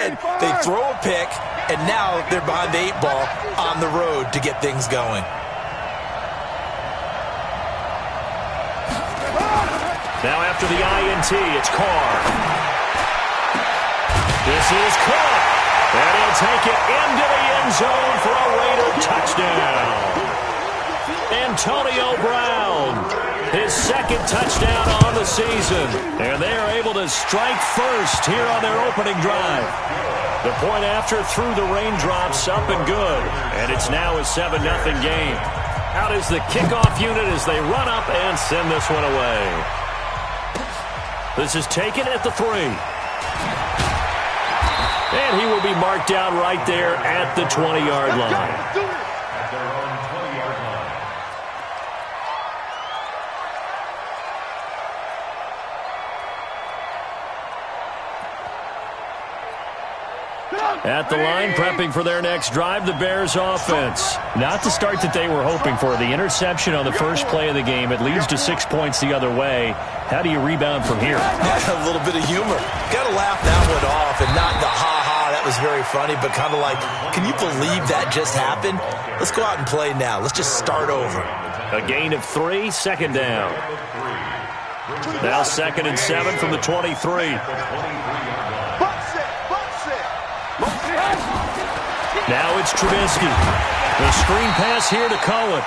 They throw a pick, and now they're behind the 8 ball on the road to get things going. Now after the INT, it's Carr. This is caught. And he'll take it into the end zone for a Raider touchdown. Antonio Brown, his second touchdown on the season. And they are able to strike first here on their opening drive. The point after through the raindrops, up and good. And it's now a 7-0 game. Out is the kickoff unit as they run up and send this one away. This is taken at the 3. And he will be marked down right there at the 20-yard line. At the line, prepping for their next drive, the Bears offense. Not the start that they were hoping for. The interception on the first play of the game. It leads to 6 points the other way. How do you rebound from here? A little bit of humor. Got to laugh that one off, and not the ha-ha, that was very funny, but kind of like, can you believe that just happened? Let's go out and play now. Let's just start over. A gain of 3, second down. Now 2nd and 7 from the 23. Now it's Trubisky. The screen pass here to Cohen.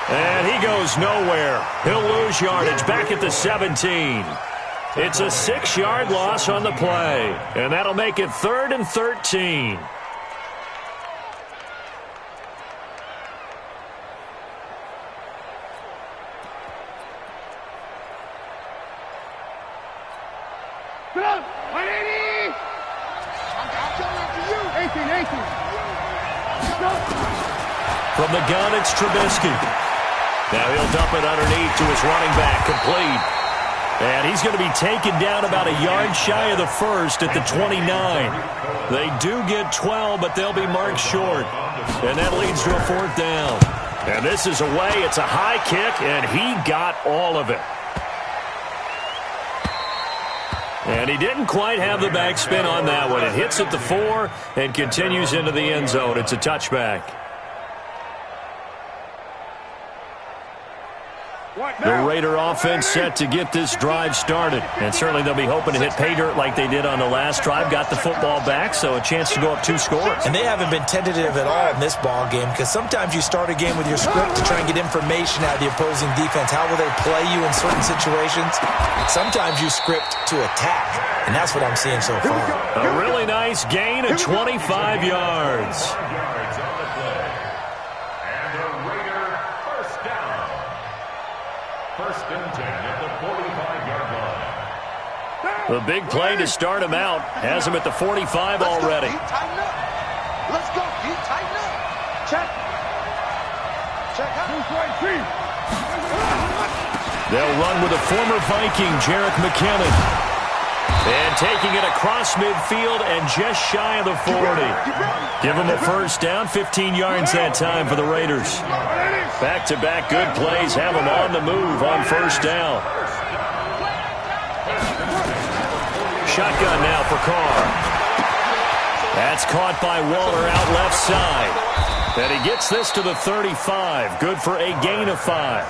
And he goes nowhere. He'll lose yardage back at the 17. It's a 6-yard loss on the play. And that'll make it 3rd and 13. From the gun, it's Trubisky. Now he'll dump it underneath to his running back, complete. And he's going to be taken down about a yard shy of the first at the 29. They do get 12, but they'll be marked short. And that leads to a 4th down. And this is away. It's a high kick, and he got all of it. And he didn't quite have the backspin on that one. It hits at the 4 and continues into the end zone. It's a touchback. The Raider offense set to get this drive started. And certainly they'll be hoping to hit pay dirt like they did on the last drive. Got the football back, so a chance to go up 2 scores. And they haven't been tentative at all in this ball game, because sometimes you start a game with your script to try and get information out of the opposing defense. How will they play you in certain situations? Sometimes you script to attack, and that's what I'm seeing so far. A really nice gain of 25 yards. The big play to start him out has him at the 45 already. Let's go. Tighten up. Check. They'll run with a former Viking, Jerick McKinnon. And taking it across midfield and just shy of the 40. Give him a first down, 15 yards that time for the Raiders. Back-to-back good plays have them on the move on first down. Shotgun now for Carr. That's caught by Waller out left side. And he gets this to the 35. Good for a gain of 5.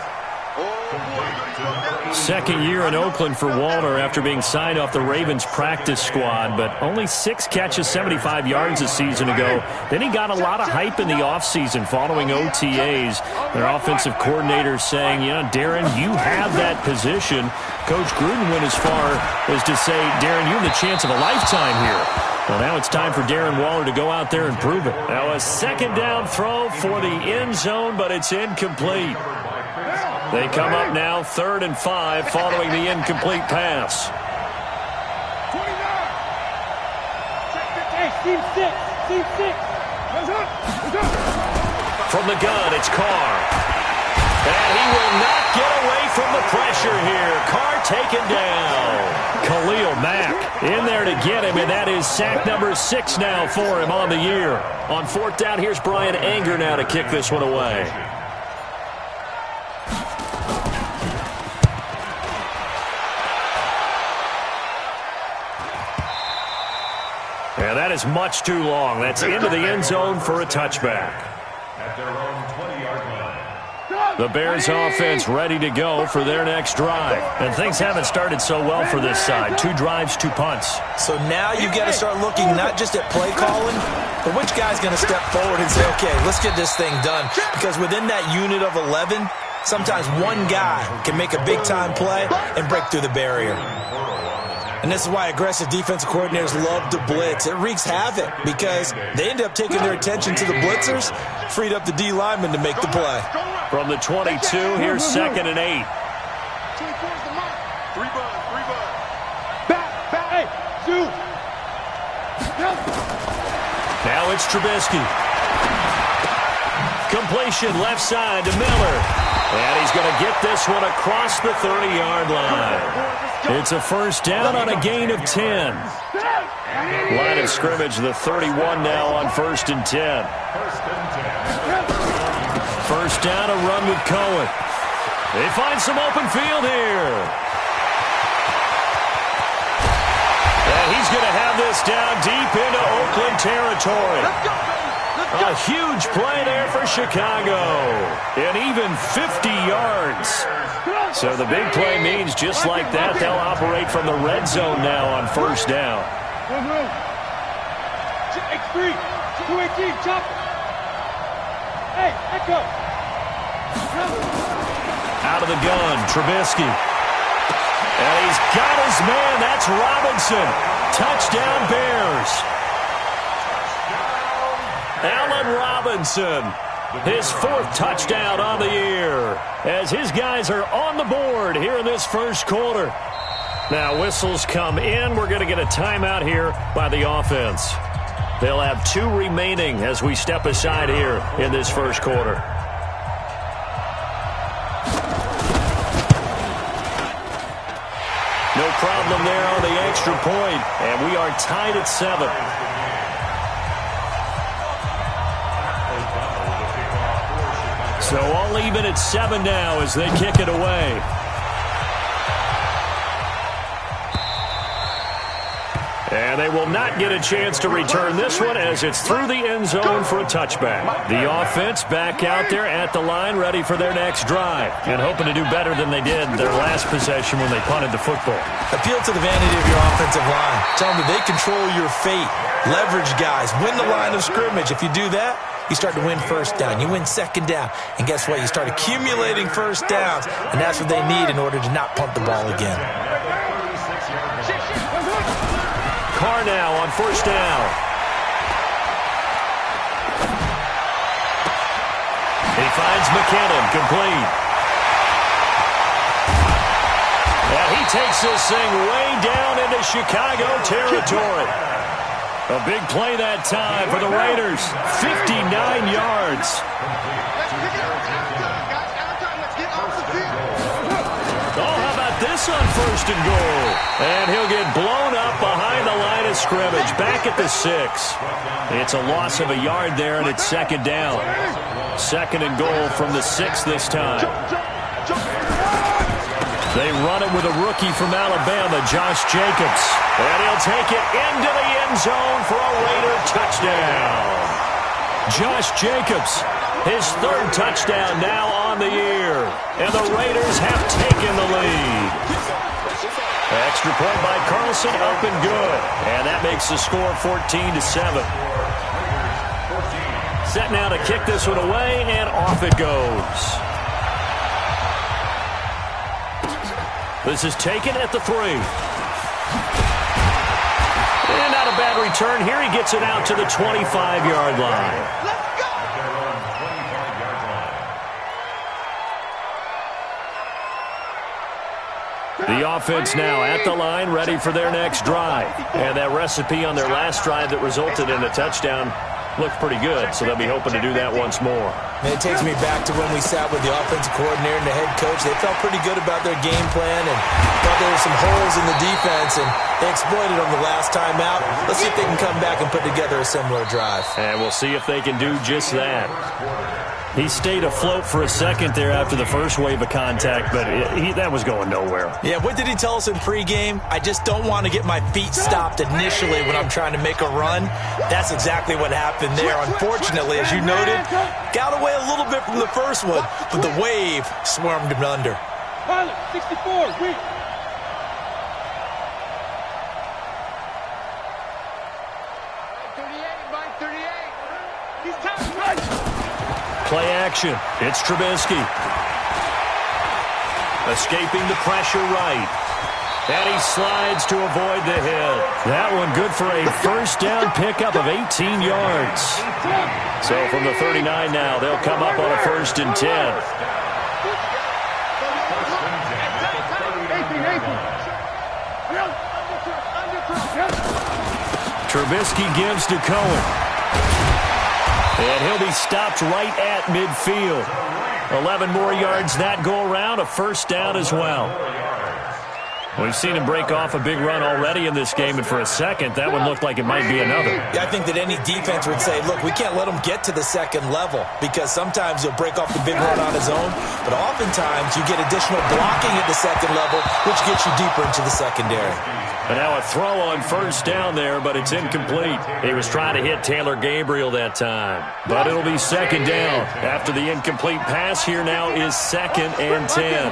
Second year in Oakland for Waller after being signed off the Ravens practice squad, but only 6 catches, 75 yards a season ago. Then he got a lot of hype in the offseason following OTAs. Their offensive coordinator saying, you know, Darren, you have that position. Coach Gruden went as far as to say, Darren, you have the chance of a lifetime here. Well, now it's time for Darren Waller to go out there and prove it. Now a second down throw for the end zone, but it's incomplete. They come up now 3rd and 5 following the incomplete pass. From the gun, it's Carr. And he will not get away from the pressure here. Carr taken down. Khalil Mack in there to get him, and that is sack number 6 now for him on the year. On 4th down, here's Brian Anger now to kick this one away. And that is much too long. That's into the end zone for a touchback. At their own 20-yard line. The Bears offense ready to go for their next drive. And things haven't started so well for this side. 2 drives, 2 punts. So now you've got to start looking not just at play calling, but which guy's going to step forward and say, okay, let's get this thing done. Because within that unit of 11, sometimes one guy can make a big-time play and break through the barrier. And this is why aggressive defensive coordinators love to blitz. It wreaks havoc because they end up taking their attention to the blitzers, freed up the D lineman to make the play. From the 22, here's 2nd and 8. 24 is the mark. 3 bud. Back, hey, shoot. Now it's Trubisky. Completion left side to Miller. And he's going to get this one across the 30-yard line. It's a first down on a gain of 10. Line of scrimmage, the 31 now on 1st and 10. First down, a run with Cohen. They find some open field here. And he's going to have this down deep into Oakland territory. A huge play there for Chicago. And even 50 yards. So the big play means just like that, they'll operate from the red zone now on first down. X3, 218, chop. Hey, echo. Out of the gun, Trubisky. And he's got his man. That's Robinson. Touchdown, Bears. Allen Robinson, his 4th touchdown on the year, as his guys are on the board here in this first quarter. Now whistles come in. We're going to get a timeout here by the offense. They'll have 2 remaining as we step aside here in this first quarter. No problem there on the extra point, and we are tied at 7. So all even at 7 now as they kick it away. And they will not get a chance to return this one as it's through the end zone for a touchback. The offense back out there at the line, ready for their next drive, and hoping to do better than they did their last possession when they punted the football. Appeal to the vanity of your offensive line. Tell them that they control your fate. Leverage guys. Win the line of scrimmage. If you do that, you start to win first down. You win second down. And guess what? You start accumulating first downs. And that's what they need in order to not punt the ball again. Carr now on first down. He finds McKinnon, complete. And he takes this thing way down into Chicago territory. A big play that time for the Raiders. 59 yards. Oh, how about this on first and goal? And he'll get blown up behind the line of scrimmage. Back at the 6. It's a loss of a yard there, and it's second down. Second and goal from the 6 this time. They run it with a rookie from Alabama, Josh Jacobs. And he'll take it into the end zone for a Raider touchdown. Josh Jacobs, his 3rd touchdown now on the year. And the Raiders have taken the lead. Extra point by Carlson, up and good. And that makes the score 14-7. Set now to kick this one away, and off it goes. This is taken at the 3. And not a bad return here. He gets it out to the 25-yard line. Let's go! The offense now at the line, ready for their next drive. And that recipe on their last drive that resulted in a touchdown looked pretty good, so they'll be hoping to do that once more. And it takes me back to when we sat with the offensive coordinator and the head coach. They felt pretty good about their game plan and thought there were some holes in the defense, and they exploited them the last time out. Let's see if they can come back and put together a similar drive. And we'll see if they can do just that. He stayed afloat for a second there after the first wave of contact, but that was going nowhere. Yeah, what did he tell us in pregame? I just don't want to get my feet stopped initially when I'm trying to make a run. That's exactly what happened there. Unfortunately, as you noted, got away a little bit from the first one, but the wave swarmed him under. Pilot, 64, weak. Play action. It's Trubisky. Escaping the pressure right. And he slides to avoid the hit. That one good for a first down pickup of 18 yards. So from the 39 now, they'll come up on a 1st and 10. Trubisky gives to Cohen. And he'll be stopped right at midfield. 11 more yards that go around, a first down as well. We've seen him break off a big run already in this game, and for a second, that one looked like it might be another. Yeah, I think that any defense would say, look, we can't let him get to the second level, because sometimes he'll break off the big run on his own, but oftentimes you get additional blocking at the second level, which gets you deeper into the secondary. And now a throw on first down there, but it's incomplete. He was trying to hit Taylor Gabriel that time. But it'll be second down. After the incomplete pass, here now is 2nd and 10.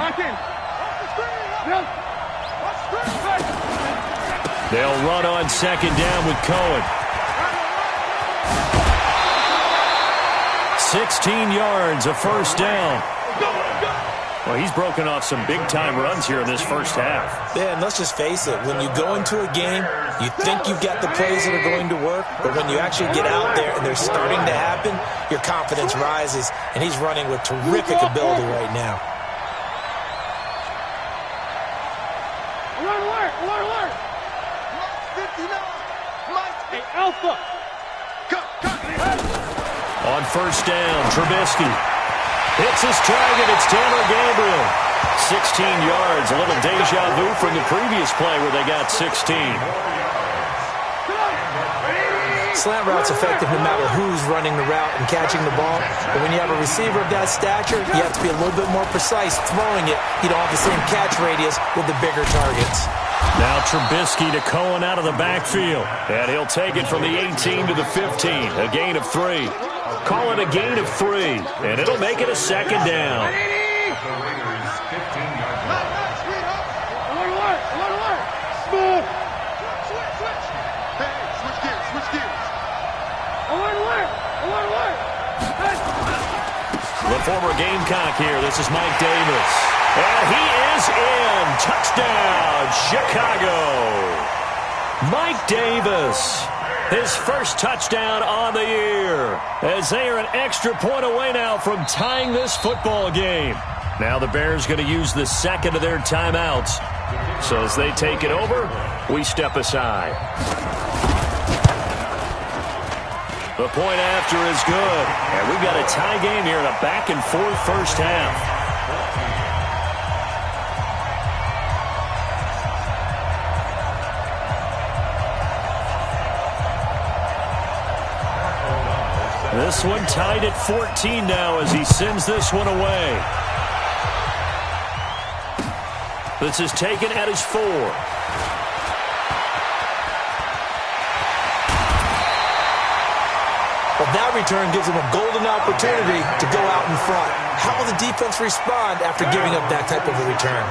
They'll run on second down with Cohen. 16 yards, a first down. Well, he's broken off some big-time runs here in this first half. Yeah, and let's just face it. When you go into a game, you think you've got the plays that are going to work, but when you actually get out there and they're starting to happen, your confidence rises, and he's running with terrific ability right now. Alert! 59! Hey, Alpha! On first down, Trubisky hits his target. It's Taylor Gabriel. 16 yards, a little deja vu from the previous play where they got 16. Slant route's effective no matter who's running the route and catching the ball. But when you have a receiver of that stature, you have to be a little bit more precise throwing it. You don't have the same catch radius with the bigger targets. Now Trubisky to Cohen out of the backfield. And he'll take it from the 18 to the 15. A gain of 3. Call it a gain of 3. And it'll make it a second down. The former Gamecock here. This is Mike Davis. And he is in. Touchdown, Chicago. Mike Davis, his first touchdown on the year, as they are an extra point away now from tying this football game. Now the Bears going to use the second of their timeouts. So as they take it over, we step aside. The point after is good. And we've got a tie game here in a back-and-forth first half. This one tied at 14 now as he sends this one away. This is taken at his 4. Well, that return gives him a golden opportunity to go out in front. How will the defense respond after giving up that type of a return?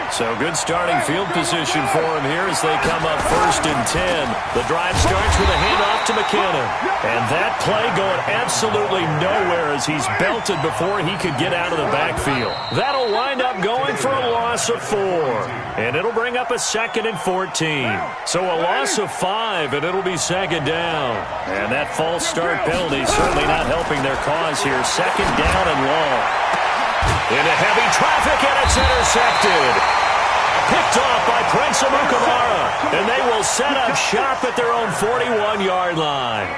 So good starting field position for him here as they come up 1st and 10. The drive starts with a handoff to McKinnon. And that play going absolutely nowhere as he's belted before he could get out of the backfield. That'll wind up going for a loss of 4. And it'll bring up a 2nd and 14. So a loss of 5, and it'll be second down. And that false start penalty certainly not helping their cause here. Second down and long. Into heavy traffic, and it's intercepted. Picked off by Prince Amukamara, and they will set up shop at their own 41-yard line.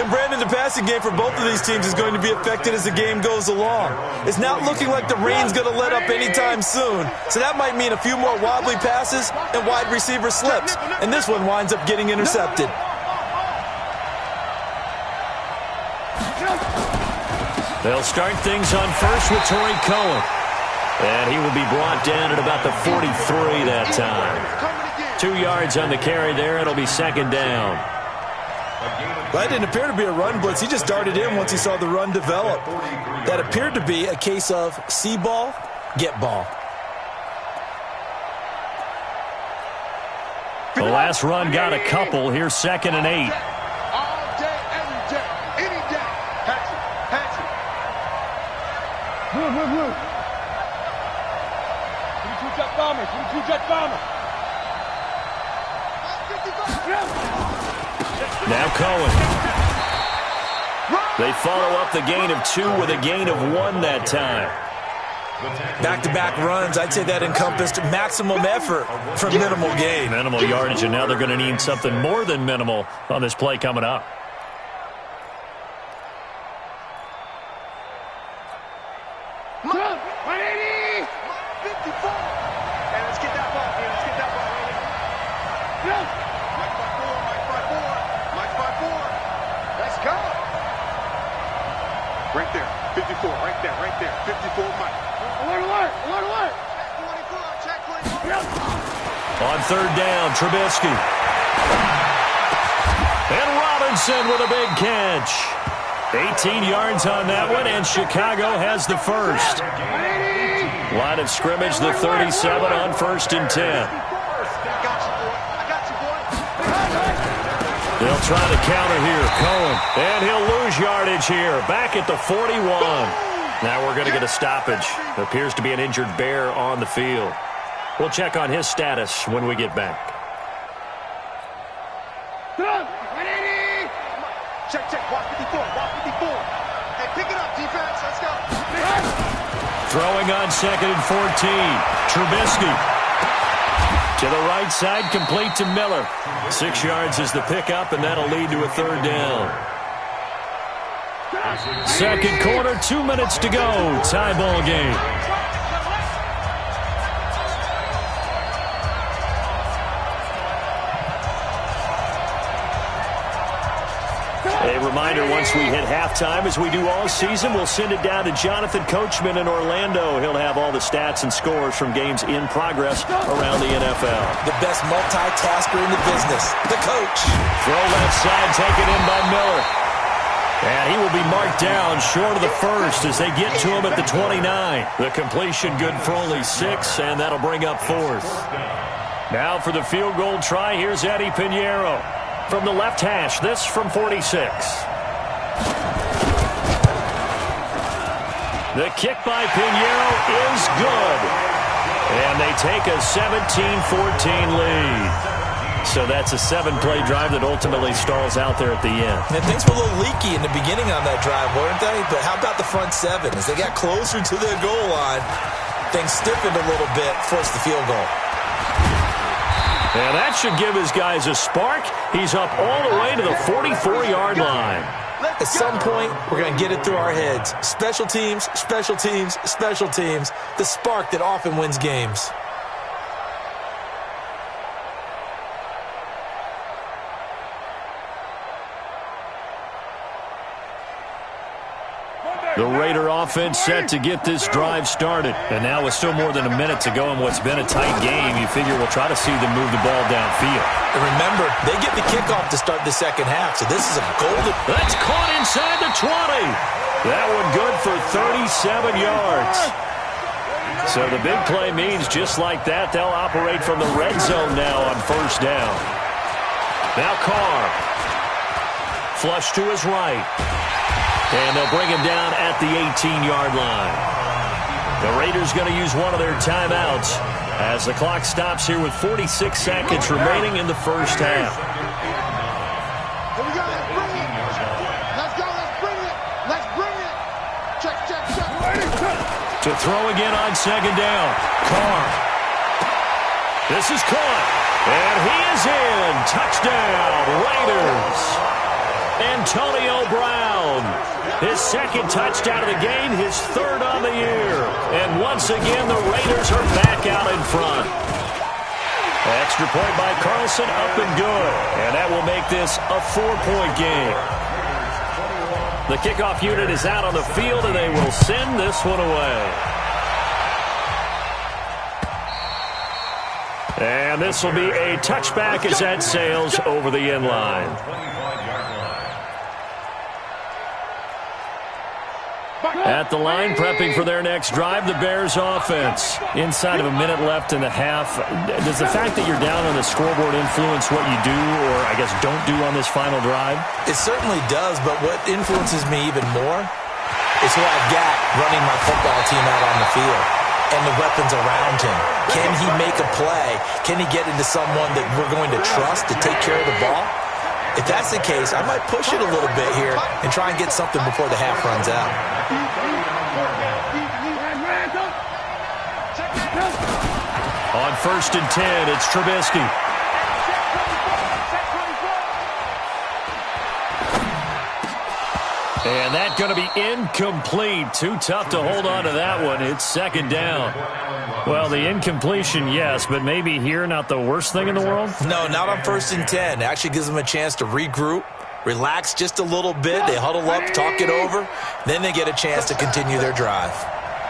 And Brandon, the passing game for both of these teams is going to be affected as the game goes along. It's not looking like the rain's going to let up anytime soon. So that might mean a few more wobbly passes and wide receiver slips. And this one winds up getting intercepted. They'll start things on first with Torrey Cohen. And he will be brought down at about the 43 that time. 2 yards on the carry there. It'll be second down. That didn't appear to be a run blitz. He just darted in once he saw the run develop. That appeared to be a case of see ball, get ball. The last run got a couple. Here's 2nd and 8. All day, every day, any day. Pass it, pass it. Move. 22-jet bomber, 22-jet bomber. Now Cohen. They follow up the gain of 2 with a gain of 1 that time. Back-to-back runs, I'd say that encompassed maximum effort for minimal gain. Minimal yardage, and now they're going to need something more than minimal on this play coming up. Right there, 54, right there, 54, Mike. Alert. 24, check, 24. On 3rd down, Trubisky. And Robinson with a big catch. 18 yards on that one, and Chicago has the first. Line of scrimmage, the 37 on 1st and 10. They'll try to counter here. Cohen. And he'll lose yardage here. Back at the 41. Now we're going to get a stoppage. There appears to be an injured Bear on the field. We'll check on his status when we get back. Check. Walk 54. Hey, pick it up, defense. Let's go. Throwing on 2nd and 14. Trubisky. To the right side, complete to Miller. 6 yards is the pickup, and that'll lead to a 3rd down. Second quarter, 2 minutes to go. Tie ball game. A reminder, once we hit halftime, as we do all season, we'll send it down to Jonathan Coachman in Orlando. He'll have all the stats and scores from games in progress around the NFL. The best multitasker in the business, the coach. Throw left side, taken in by Miller. And he will be marked down short of the first as they get to him at the 29. The completion good for only 6, and that'll bring up 4th. Now for the field goal try, here's Eddie Pinheiro. From the left hash, this from 46. The kick by Pinheiro is good. And they take a 17-14 lead. So that's a 7-play drive that ultimately stalls out there at the end. And things were a little leaky in the beginning on that drive, weren't they? But how about the front 7? As they got closer to the goal line, things stiffened a little bit, forced the field goal. And that should give his guys a spark. He's up all the way to the 44-yard line. At some point, we're going to get it through our heads. Special teams, special teams, special teams. The spark that often wins games. The Raider offense set to get this drive started. And now with still more than a minute to go in what's been a tight game, you figure we'll try to see them move the ball downfield. And remember, they get the kickoff to start the second half, so this is a golden... That's caught inside the 20. That one good for 37 yards. So the big play means just like that, they'll operate from the red zone now on 1st down. Now Carr. Flush to his right. And they'll bring him down at the 18-yard line. The Raiders going to use one of their timeouts as the clock stops here with 46 seconds remaining in the first half. Here we go. Let's bring it. Let's go. Let's bring it. Let's bring it. Check. To throw again on 2nd down. Carr. This is caught. And he is in. Touchdown, Raiders. And Antonio Brown. His second touchdown of the game, his third on the year. And once again, the Raiders are back out in front. Extra point by Carlson, up and good. And that will make this a 4-point game. The kickoff unit is out on the field, and they will send this one away. And this will be a touchback as that sails over the end line. At the line, prepping for their next drive, the Bears offense. Inside of a minute left in the half, does the fact that you're down on the scoreboard influence what you do, or I guess don't do on this final drive? It certainly does, but what influences me even more is who I've got running my football team out on the field and the weapons around him. Can he make a play? Can he get into someone that we're going to trust to take care of the ball? If that's the case, I might push it a little bit here and try and get something before the half runs out. On 1st and 10, it's Trubisky. And that's going to be incomplete. Too tough to hold on to that one. It's second down. Well, the incompletion, yes, but maybe here not the worst thing in the world? No, not on 1st and 10. It actually gives them a chance to regroup, relax just a little bit. They huddle up, talk it over. Then they get a chance to continue their drive.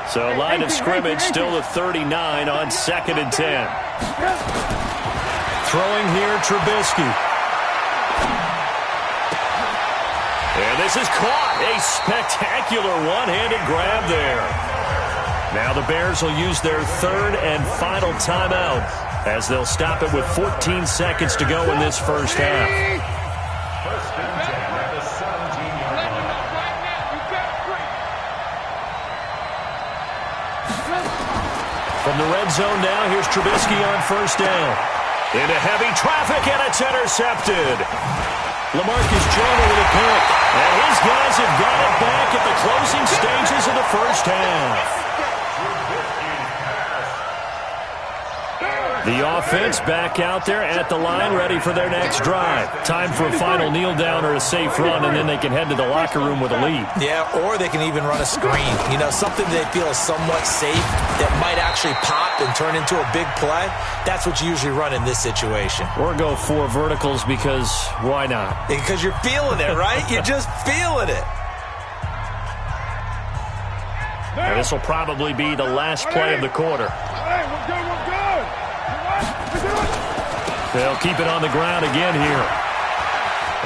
So line of scrimmage still at 39 on 2nd and 10. Throwing here, Trubisky. And this is caught. A spectacular one-handed grab there. Now the Bears will use their third and final timeout as they'll stop it with 14 seconds to go in this first half. First and 10 at the 17-yard line. From the red zone now, here's Trubisky on 1st down. Into heavy traffic, and it's intercepted. LaMarcus Joyner with a pick. And his guys have got it back at the closing stages of the first half. The offense back out there at the line, ready for their next drive. Time for a final kneel down or a safe run, and then they can head to the locker room with a lead. Yeah, or they can even run a screen. You know, something they feel is somewhat safe that might actually pop and turn into a big play. That's what you usually run in this situation. Or go 4 verticals because why not? Because you're feeling it, right? You're just feeling it. And this will probably be the last play of the quarter. Hey, we're good, we're good. They'll keep it on the ground again here.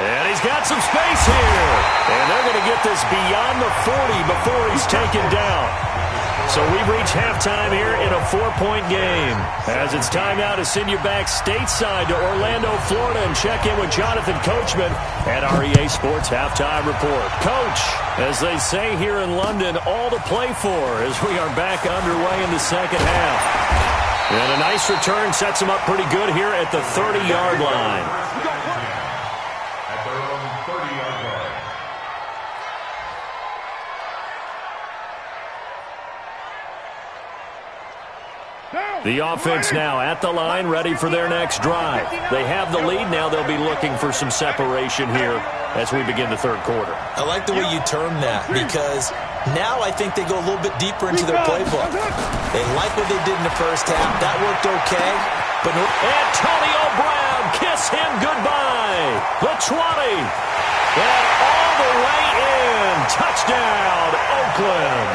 And he's got some space here. And they're going to get this beyond the 40 before he's taken down. So we've reached halftime here in a 4-point game. As it's time now to send you back stateside to Orlando, Florida, and check in with Jonathan Coachman at our EA Sports Halftime Report. Coach, as they say here in London, all to play for as we are back underway in the second half. And a nice return sets them up pretty good here at the 30-yard line. At their own 30-yard line. The offense now at the line, ready for their next drive. They have the lead. Now they'll be looking for some separation here as we begin the third quarter. I like the way you term that because now I think they go a little bit deeper into their playbook. They like what they did in the first half. That worked okay. But Antonio Brown, kiss him goodbye. The 20. And all the way in. Touchdown, Oakland.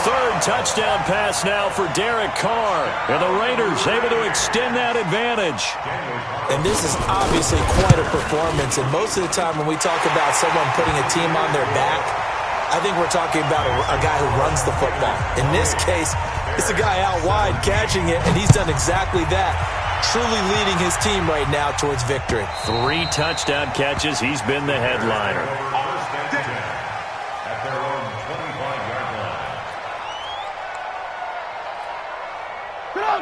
Third touchdown pass now for Derek Carr. And the Raiders able to extend that advantage. And this is obviously quite a performance. And most of the time when we talk about someone putting a team on their back, I think we're talking about a guy who runs the football. In this case, it's a guy out wide catching it, and he's done exactly that. Truly leading his team right now towards victory. 3 touchdown catches. He's been the headliner. At their own 25-yard line.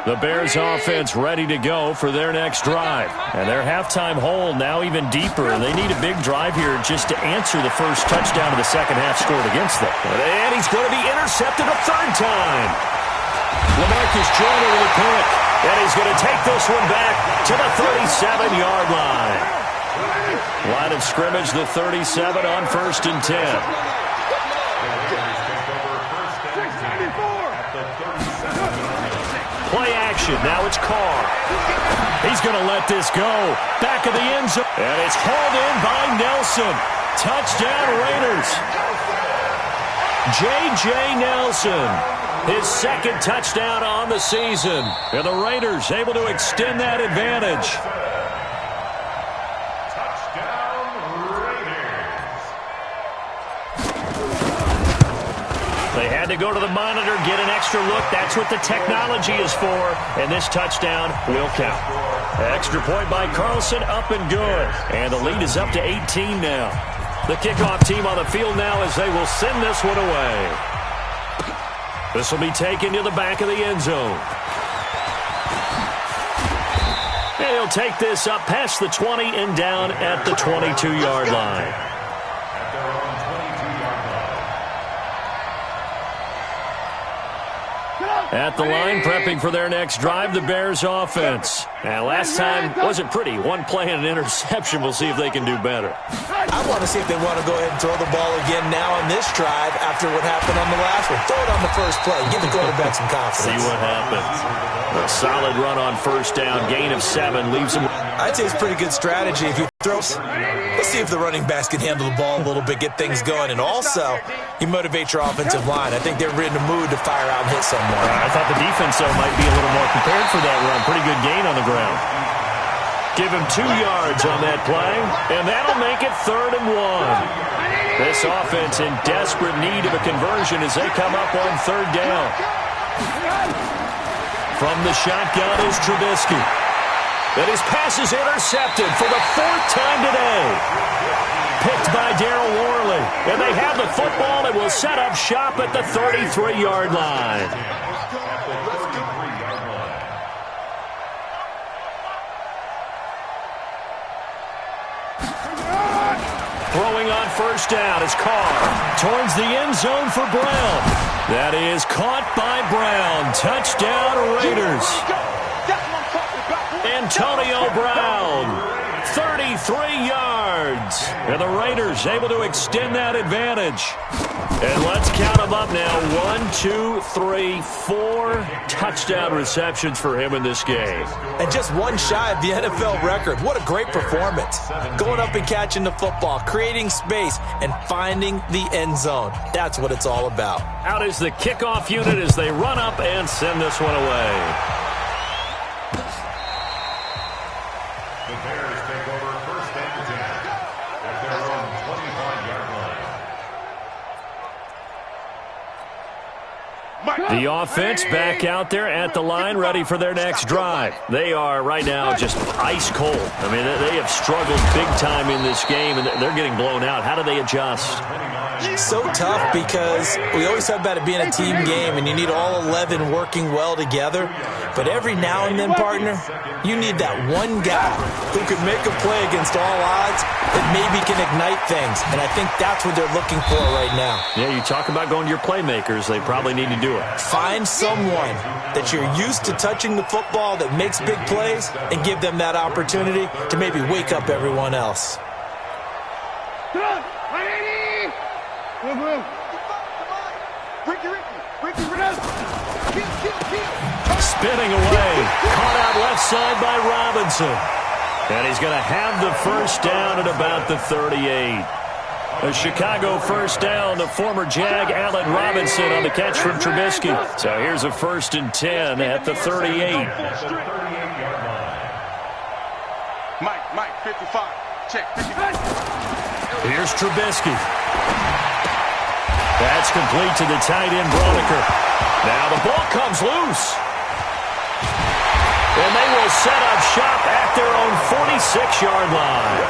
The Bears offense ready to go for their next drive. And their halftime hold now even deeper. And they need a big drive here just to answer the first touchdown of the second half scored against them. And he's going to be intercepted a third time. LaMarcus Joyner with a pick. And he's going to take this one back to the 37-yard line. Line of scrimmage, the 37 on 1st and 10. Play action. Now it's Carr. He's going to let this go. Back of the end zone. And it's hauled in by Nelson. Touchdown Raiders. J.J. Nelson. His second touchdown on the season. And the Raiders able to extend that advantage. They had to go to the monitor, get an extra look. That's what the technology is for. And this touchdown will count. Extra point by Carlson, up and good. And the lead is up to 18 now. The kickoff team on the field now as they will send this one away. This will be taken to the back of the end zone. And he'll take this up past the 20 and down at the 22-yard line. At the line, prepping for their next drive, the Bears offense. Now, last time wasn't pretty. One play and an interception. We'll see if they can do better. I want to see if they want to go ahead and throw the ball again now on this drive after what happened on the last one. Throw it on the first play. Give the quarterback some confidence. See what happens. A solid run on 1st down. Gain of 7 leaves them. I'd say it's a pretty good strategy. If you throw, let's see if the running backs can handle the ball a little bit, get things going. And also, you motivate your offensive line. I think they're in the mood to fire out and hit someone. I thought the defense, though, might be a little more prepared for that run. Pretty good gain on the ground. Give him 2 yards on that play, and that'll make it 3rd and 1. This offense in desperate need of a conversion as they come up on 3rd down. From the shotgun is Trubisky. And his pass is intercepted for the 4th time today. Picked by Darryl Worley. And they have the football and will set up shop at the 33-yard line. Throwing on 1st down is Carr. Towards the end zone for Brown. That is caught by Brown. Touchdown Raiders. Antonio Brown, 33 yards. And the Raiders able to extend that advantage. And let's count them up now. 1, 2, 3, 4 touchdown receptions for him in this game. And just one shy of the NFL record. What a great performance. Going up and catching the football, creating space, and finding the end zone. That's what it's all about. Out is the kickoff unit as they run up and send this one away. The Bears take over 1st and 10 at their own 25-yard line. The offense back out there at the line, ready for their next drive. They are right now just ice cold. I mean, they have struggled big time in this game, and they're getting blown out. How do they adjust? So tough because we always talk about it being a team game, and you need all 11 working well together. But every now and then, partner, you need that one guy who can make a play against all odds that maybe can ignite things. And I think that's what they're looking for right now. Yeah, you talk about going to your playmakers. They probably need to do it. Find someone that you're used to touching the football that makes big plays and give them that opportunity to maybe wake up everyone else. Spinning away. Caught out left side by Robinson. And he's going to have the 1st down at about the 38. A Chicago 1st down to former Jag Allen Robinson on the catch from Trubisky. So here's a 1st and 10 at the 38. Mike, 55. Check, 55. Here's Trubisky. That's complete to the tight end, Broniker. Now the ball comes loose. And they will set up shop at their own 46-yard line.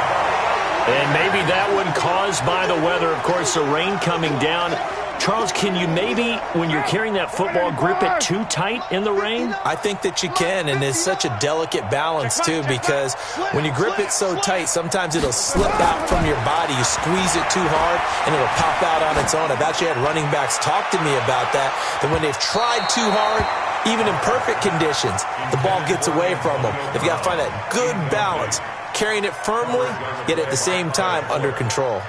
And maybe that one caused by the weather. Of course, the rain coming down. Charles, can you maybe, when you're carrying that football, grip it too tight in the rain? I think that you can, and it's such a delicate balance, too, because when you grip it so tight, sometimes it'll slip out from your body. You squeeze it too hard, and it'll pop out on its own. I've actually had running backs talk to me about that when they've tried too hard, even in perfect conditions, the ball gets away from them. They've got to find that good balance. carrying it firmly, yet at the same time under control.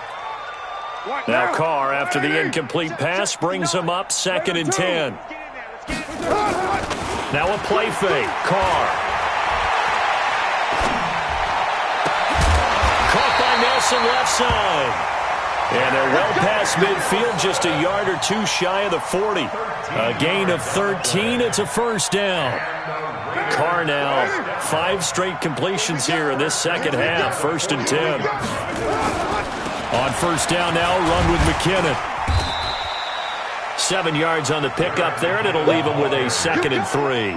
Now Carr, after the incomplete pass, brings him up 2nd and 10. Now a play fake. Carr. Caught by Nelson left side. And they're well past midfield, just a yard or two shy of the 40. A gain of 13. It's a first down. Carr now 5 straight completions here in this second half. 1st and 10. On first down now, run with McKinnon. 7 yards on the pickup there, and it'll leave him with a 2nd and 3.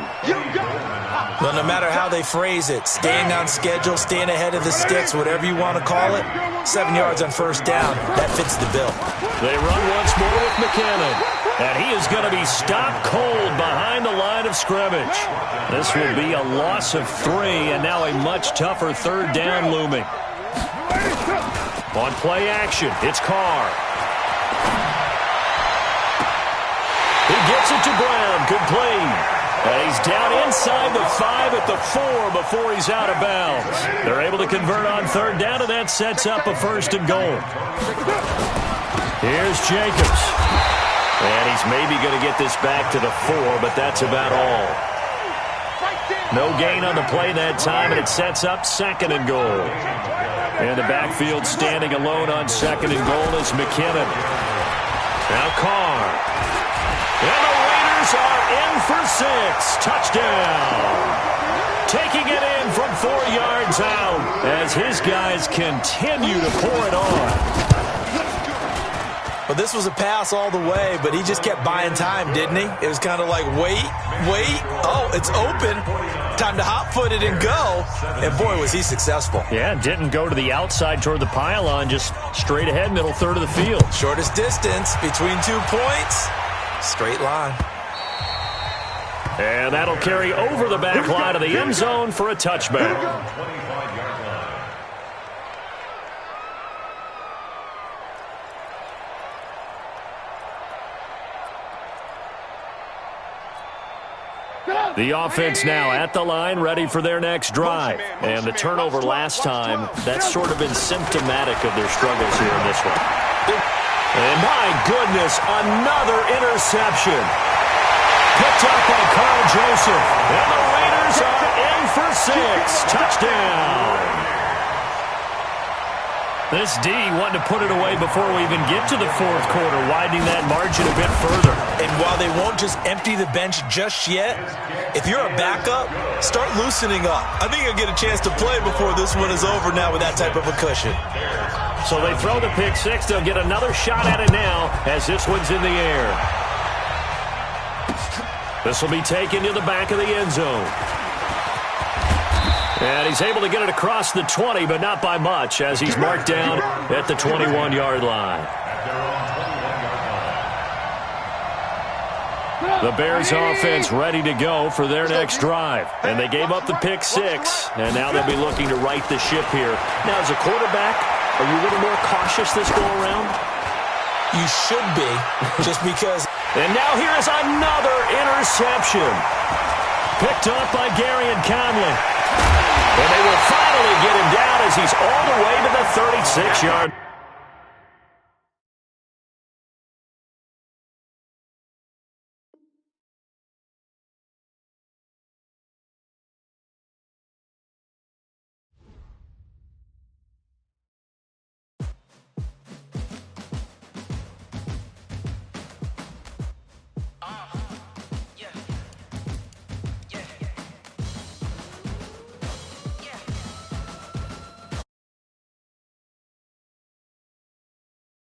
Well, no matter how they phrase it, staying on schedule, staying ahead of the sticks, whatever you want to call it, 7 yards on first down, that fits the bill. They run once more with McKinnon, and he is going to be stopped cold behind the line of scrimmage. This will be a loss of 3, and now a much tougher 3rd down looming. On play action, it's Carr. He gets it to Brown, complete. And he's down inside the 5 at the 4 before he's out of bounds. They're able to convert on 3rd down, and that sets up a 1st and goal. Here's Jacobs. And he's maybe going to get this back to the 4, but that's about all. No gain on the play that time, and it sets up 2nd and goal. And the backfield standing alone on 2nd and goal is McKinnon. Now Carr. And the Raiders are in for 6. Touchdown. Taking it in from 4 yards out as his guys continue to pour it on. Well, this was a pass all the way, but he just kept buying time, didn't he? It was kind of like, wait. Oh, it's open. Time to hot-foot it and go. And, boy, was he successful. Yeah, didn't go to the outside toward the pylon, just straight ahead, middle third of the field. Shortest distance between 2 points. Straight line. And that'll carry over the back line of the end zone for a touchback. The offense now at the line, ready for their next drive. And the turnover last time, that's sort of been symptomatic of their struggles here in this one. And my goodness, another interception. Picked up by Carl Joseph. And the Raiders are in for 6. Touchdown. This D wanting to put it away before we even get to the 4th quarter, widening that margin a bit further. And while they won't just empty the bench just yet, if you're a backup, start loosening up. I think you'll get a chance to play before this one is over now with that type of a cushion. So they throw the pick 6. They'll get another shot at it now as this one's in the air. This will be taken to the back of the end zone. And he's able to get it across the 20, but not by much, as he's marked down at the 21-yard line. The Bears offense ready to go for their next drive. And they gave up the pick 6, and now they'll be looking to right the ship here. Now, as a quarterback, are you a little more cautious this go-around? You should be, just because. And now here is another interception. Picked up by Gary and Conley. And they will finally get him down as he's all the way to the 36-yard.